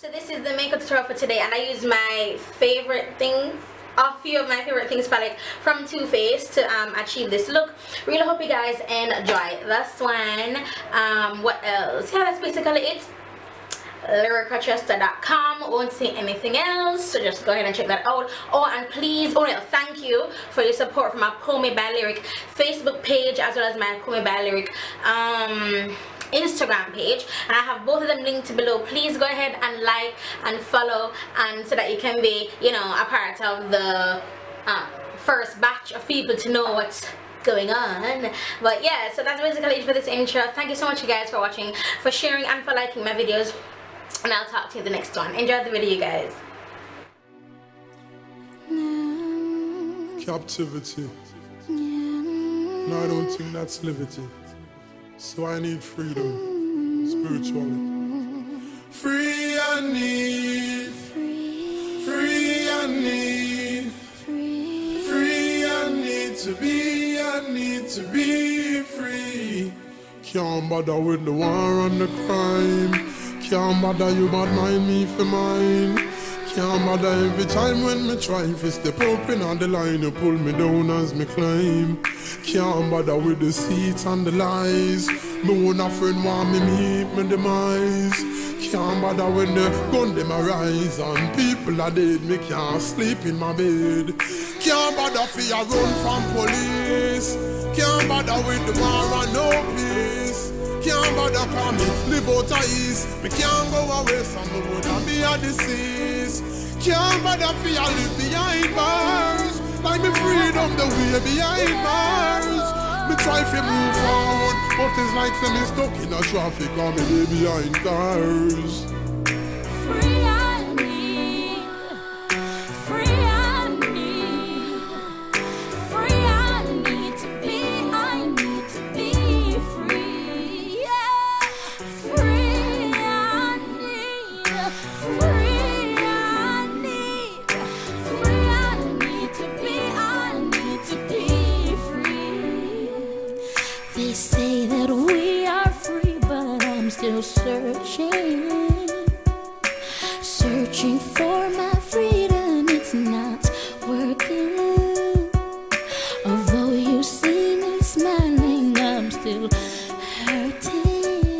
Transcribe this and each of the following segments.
So this is the makeup tutorial for today, and I use my favorite things, a few of my favorite things palette from Too Faced to achieve this look. Really hope you guys enjoy this one. What else? Yeah, that's basically it. Rochester.com. Won't see anything else, so just go ahead and check that out. Oh, and please, thank you for your support from my Call Me By Lyric Facebook page, as well as my Call Me By Lyric Instagram page, and I have both of them linked below. Please go ahead and like and follow, and so that you can be, you know, a part of the first batch of people to know what's going on. But yeah, so that's basically it for this intro. Thank you so much, you guys, for watching, for sharing, and for liking my videos, and I'll talk to you in the next one. Enjoy the video, you guys. Captivity. No, I don't think that's liberty. So I need freedom, spiritually. Free I need, free I need, free I need to be free. Can't bother with the war and the crime. Can't bother you but mind me for mine. Can't bother every time when me try to step up in on the line, you pull me down as me climb. Can't bother with the seats and the lies. Me own a friend want me meet me demise. Can't bother when the gun them arise and people are dead, me can't sleep in my bed. Can't bother for you run from police. Can't bother with the war and no peace. Can't bother for me live out of east. Me can't go away from the wood and be a deceased. Can't bother for you live behind bars. Like me freedom the way behind bars. Me try to move forward, but it's like me stuck in a traffic and me behind cars. Free I need, free I need, free I need to be free, yeah. Free I need, free I need, free I need to be free. They say that we are free, but I'm still searching for my freedom. It's not working. Although you see me smiling, I'm still hurting,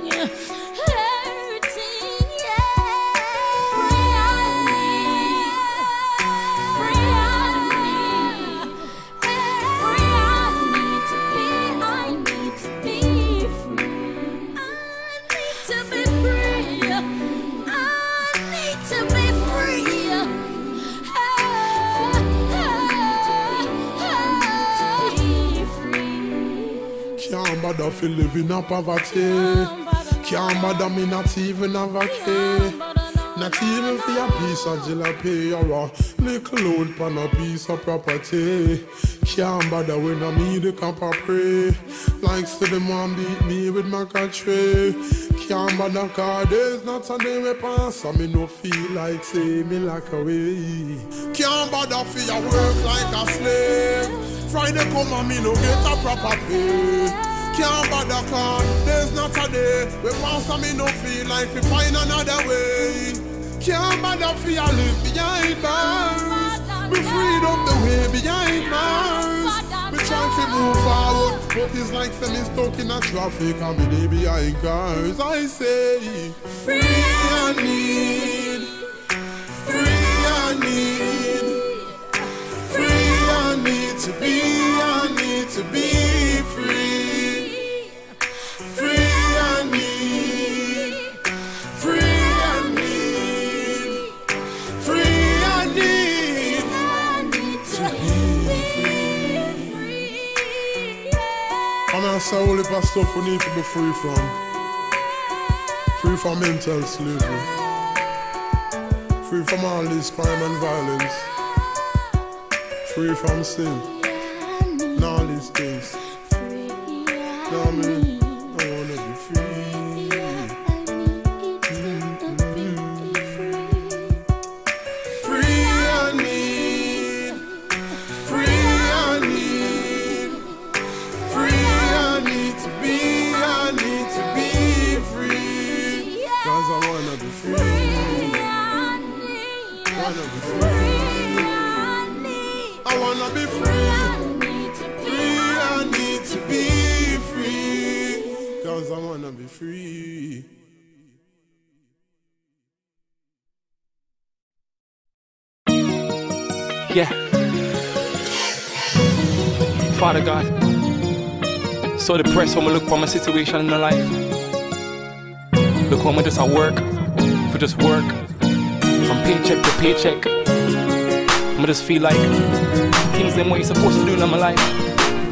yeah. Free I need, free I need, free I need to be free. To be free, I need to be free. Can't bother for living in poverty. Can't bother me not even have a key. Not even for a piece of jalapeno or a little old pan a piece of property. Can't bother when I need a cup of pray. Like say them want beat me with my country. Can't bother cause there's not a day we pass and me no feel like say me like away. Can't bother for your work like a slave. Friday come and me no get a proper pay. Can't bother cause there's not a day we pass and me no feel like we find another way. Can't bother for your live behind bars. Me freedom the way behind bars. Me try to move forward, but it's like me stuck in a traffic and me dey behind cars. I say, free I need, free I need, free I need to be free. Free I need, free I need, free I need to be free. And I say all the stuff we need to be free from. Free from mental slavery. Free from all this crime and violence. Free from sin. And all these things. Now I wanna be free. Free I need, free I need, free I need to be free. wanna be free. I wanna be free. I need to be free. Cause I wanna be free. Yeah. Father God, so depressed when I look for my situation in my life. Look how I just at work, for just work, from paycheck to paycheck. I just feel like things them what you're supposed to do in my life,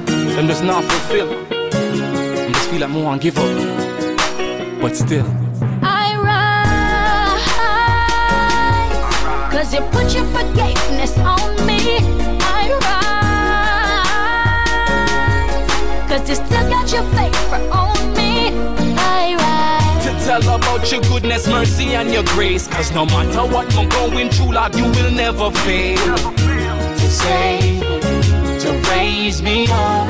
them just not fulfilled. I just feel like I want to give up, but still. I rise, cause you put your forgiveness on me. I rise, cause you still got your favor on me. I rise, to tell about your goodness, mercy and your grace. Cause no matter what I'm going through, Lord, you will never fail. To save, to raise me up,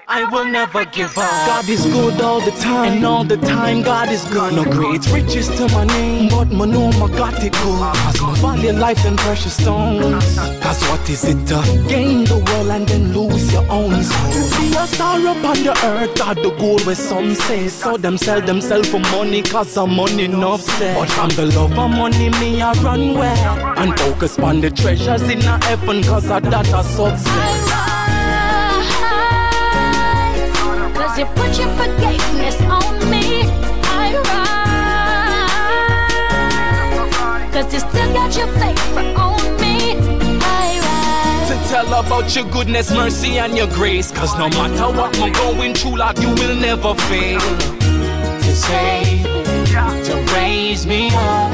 I will never give up. God is good all the time, and all the time God is good. No great riches to my name, but I know I got it good. Cause my value life and precious stones. Cause what is it to gain the world and then lose your own soul? To be a star upon the earth are the goal where some say. So them sell themselves for money cause of money enough say. But from the love of money me I run well, and focus on the treasures in a heaven cause of that a success. cause you put your forgiveness on me. I rise, cause you still got your favor on me. I rise, to tell about your goodness, mercy and your grace. Cause no matter what I'm going through, Lord, you will never fail. To save, to raise me up,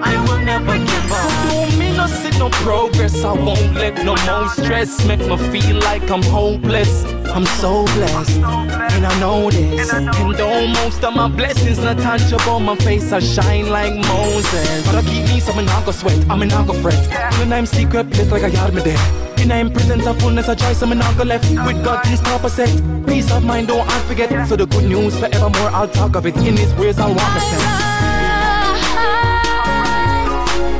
I will never give up. So don't me no see no progress, I won't let no more stress make me feel like I'm hopeless. I'm so blessed, and I know this. And though most of my blessings not tangible, my face I shine like Moses. But I keep me some, I'm not gonna sweat, I'm not gonna fret. When I'm secret place like I got me there. In I'm presence of fullness, I try some and I'll go left. With God, things proper set. Peace of mind, don't I forget. So the good news forevermore, I'll talk of it. In His ways, I'll walk the steps.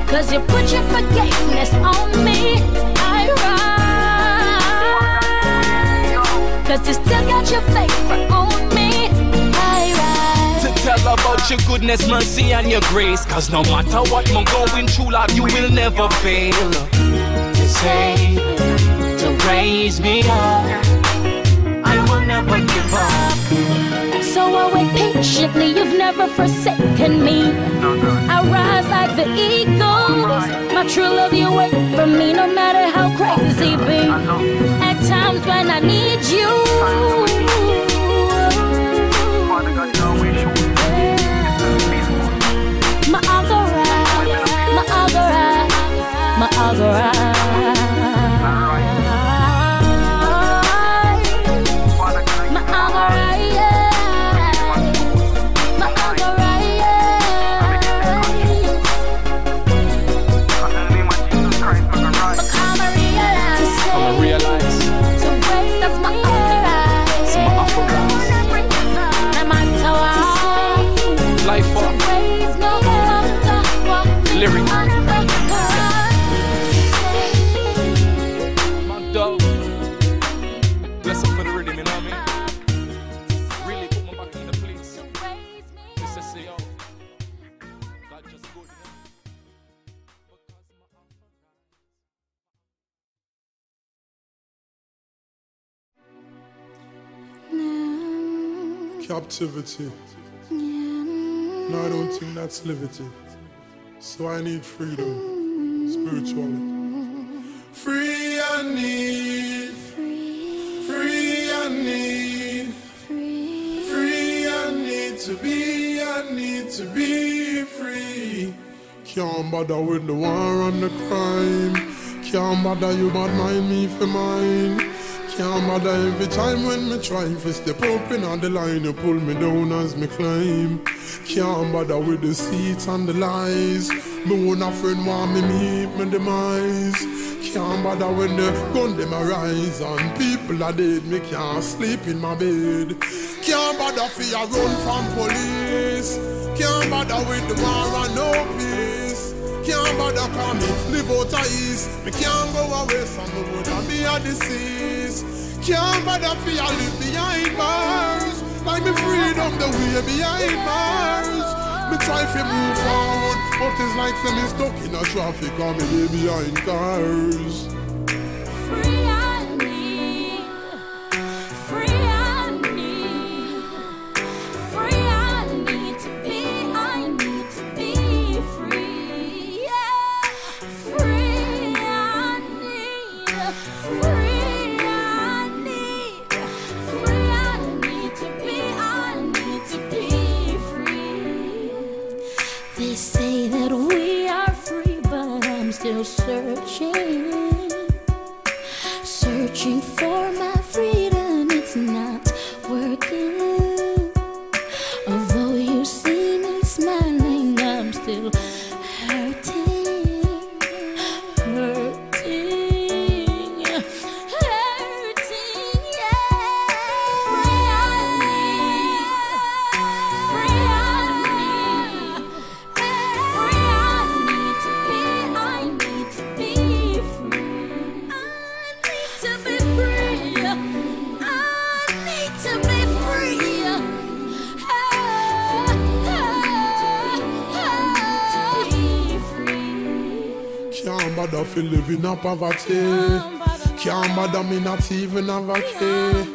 cause you put your forgiveness on me. I rise, cause you still got your favor on me. I rise, to tell about your goodness, mercy and your grace. Cause no matter what I'm going through, Lord, you will never fail. To save, to raise me up, I will never give up. so I wait patiently, you've never forsaken me. I rise like the eagles, my true love you wait for me. No matter how crazy be, at times when I need you, my algorithm, my algorithm, my algorithm. Captivity. No, I don't think that's liberty. So I need freedom, spiritually. Free I need, free I need, free I need to be free. Can't bother with the war and the crime. Can't bother you but mind me for mine. Can't bother every time when me try to step up in on the line, you pull me down as me climb. Can't bother with the seats and the lies. Me own a friend want me meet me demise. Can't bother when the gun them arise and people are dead, me can't sleep in my bed. Can't bother for you run from police. Can't bother with the war and no peace. Can't bother call me, live out of east. Me can't go away, some me woulda be a disease. Can't bother for you live behind bars. Like me freedom the way behind bars. Me try to move forward, but it's like say me stuck in a traffic or me way behind cars. Free I need, free I need, free I need to be free, yeah. Free I need, free I need, free I need to be free. They say that we are free, but I'm still searching for my freedom. It's not working. Although you see me smiling, I'm still hurting, yeah. Free I need, free I need, free I need to be free. I need to be free. I need to be free. Can't bother for living in poverty. Can't bother me not even have a key.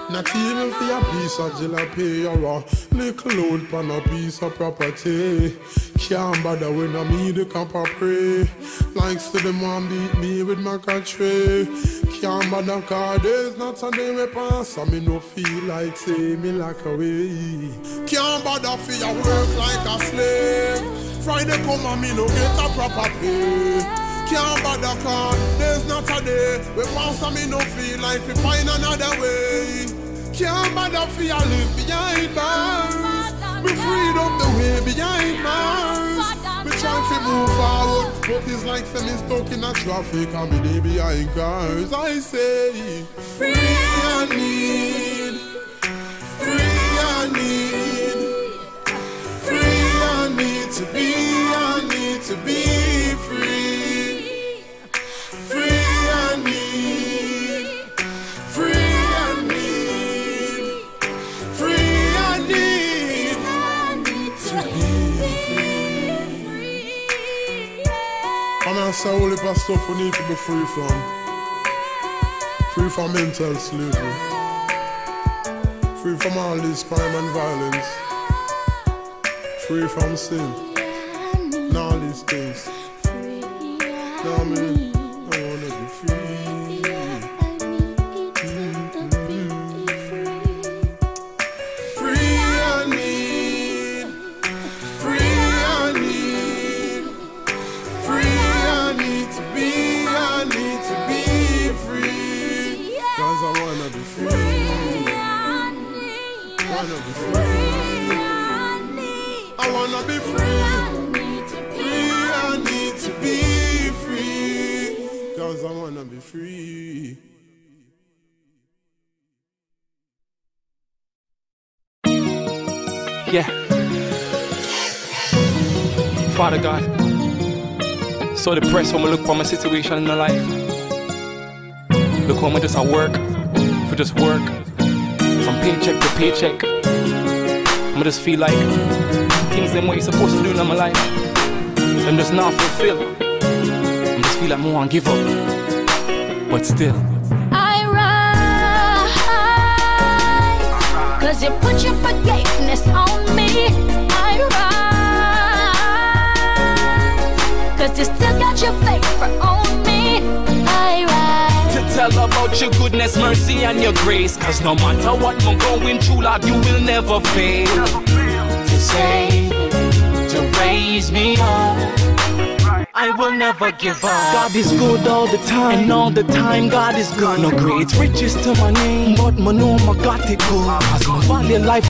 Not even for a piece of jalapeno or a little load pan a piece of property. Can't bother when I meet the camp of pray. Like say them want beat me with my country. Can't bother cause there's not a day we pass and me no feel like say me like away. Can't bother for your work like a slave. Friday come and me no get a proper pay. Can't bother cause there's not a day we pass and me no feel like we find another way. Can't bother for you live behind bars. Me freedom the way behind Nars. Me try to move forward, but it's like say me stuck in a traffic and me day behind cars. I say, free I need, free I need, free I need to be free. Free I need, free I need, free I need to be free. I'm not saying only for stuff we need to be free from. Free from mental slavery. Free from all this crime and violence. Free from sin. And all these things. Now I wanna be free. Free I need, free I need, free I need to be free. Cause I wanna be free. Wanna be free. I wanna be free. I need to be free, cause I wanna be free. Yeah. Father God, so depressed when I look for my situation in my life. Look how I just at work, for just work, from paycheck to paycheck. I just feel like things them what you're supposed to do in my life, I'm just not fulfilled. I just feel like I want to give up, but still I rise, cause you put your forgiveness on me. I rise, cause you still got your favor on me. I rise to tell about your goodness, mercy and your grace. Cause no matter what I'm going through, Lord, you will never fail. To save, to raise me up, I will never give up. God is good all the time, and all the time God is good. No great riches to my name, but I know I got it good. Cause my value life